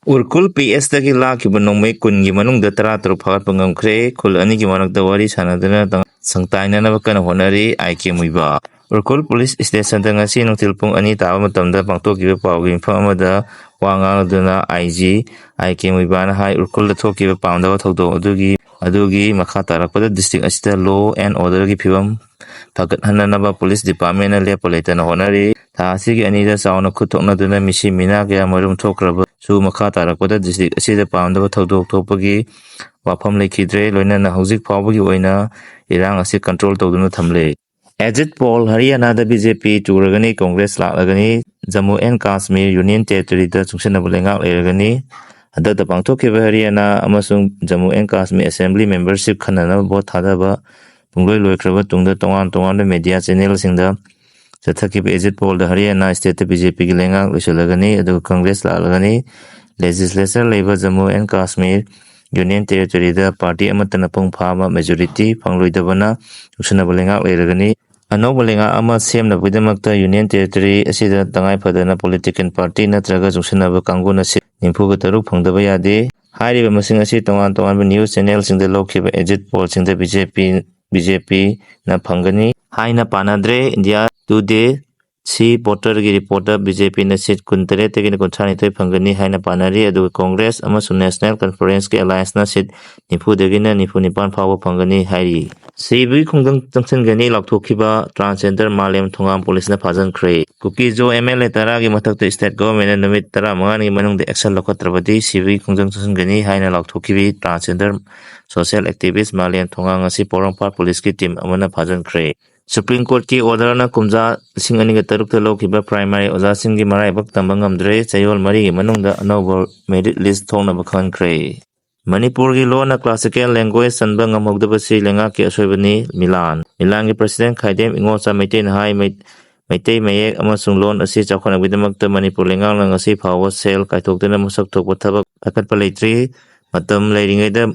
Urkul PS dagi lakiba nongmei kungi manungda tara fagatpa ngamkhre khul anigi manakta wari sanaduna sangtainanaba kana honari IK muiba. Urkul Police Station da ngasi nungtil pung ani tawa matamda pangtokkiba pawgi mifam amada wa ngangaduna IG IK muibana hai Urkul da thokkiba pamdaba thokdok adugi makha tarakpada district asida law and order gi phibam Hananaba Police Department na lepa leitana honari tha asigi anida sauna khutoknaduna misi mina kaya marum thokraba su makha tarakpada district asida pamdaba thokdok thokpagi wafam lekhidre loinana hauzik phawbagi oina irang asi control tawduna thamle. Exit poll Haryana da BJP turagani Congress lagani Jammu and Kashmir Union Territory da chungsanaba lengak leragani hadda pangthokkiba Haryana amasung Jammu and Kashmir Assembly membership khanana vote thadaba pungloi loikraba tungda tongan media channel singda chathakiba exit poll da Haryana state BJP gi lengak loisalagani adu Congress lagani legislature leiba Jammu and Kashmir Union Territory da party amatana pung phama majority phangloidabana chungsanaba lengak leragani Anoba lenga ama semna budamakta Union Territory asida tangai phadana political party natraga chungsanaba kanguna se nimfuga taruk phangdaba yade hairiba masing asi tongan news channel singda lokhiba exit poll singda BJP na phangani haina panadre India Today si voter gi reporter BJP na seat 13 tagin 39 phangani haina panari adu Congress amasung National Conference ke alliance na seat nifu dagina nifu nipan phawa phangani hairi Sibi khungdang tangchangani lakthokiba transgender Malem Thongam police na phajan khre Kuki jo MLA tara gi mathakta state government na numit tara mangani manung de action lokhatrabadi sibi khungdang tangchangani haina lakthokibi transgender social activist Malem Thongang asi Porongpar police ki team amana phajan khre Supreme Court ki order na kumja singani ga taruk ta lokhiba primary oja singgi maraibak tambang amdre chayol mari gi manungda anobo merit list thongna bakhan khre Manipur gi law na classical language sanba ngamhogdaba si lenga ki asoibani Milan gi president Khaidem Ingocha Maitain hai Maitai mayek amasung loan asi chakhona bidamakta Manipur lenga lang asi phawa sel kaitokdana masak thokpa thabak akatpa leitri matam leiringaida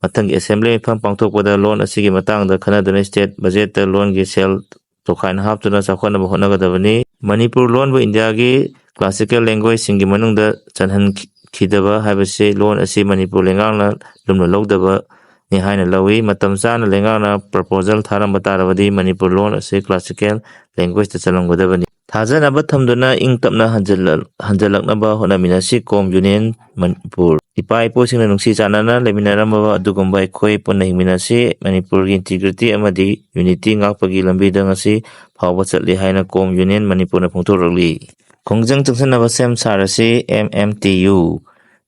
Matang assembly pham pangthokpada loan asigi matangda khanaduna state budget ta loan gi sel tokhaina haptuna chakhona honagadabani Manipur loan bu India gi classical language singi manungda chanhan khidaba habase loan asi Manipur lengangna lumna logdaba ni haina lawi matam chana lengangna proposal tharamba tarabadi Manipur loan asi classical language ta chalanggodabani Thajanaba thamduna ingtapna hanjalaknaba honaminasi kom union Manipur Ipai po sing nungsi chanana leminaramba adugumba khoi punna hingminasi Manipur gi integrity amadi unity ngakpagi lambida ngasi phawba chatli haina kom union Manipur na phungthorli khongjang chungsanaba sem sarasi MMTU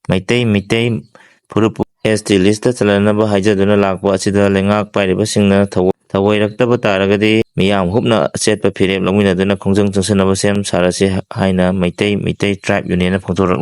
Maitai Purupu ST list chalanaba haijaduna lakpa asida lengak pairiba singna thawoiraktaba taragadi miyam hupna chetpa phirep longminaduna khongjang chungsanaba sem sarasi haina Maitai tribe union na phungthorli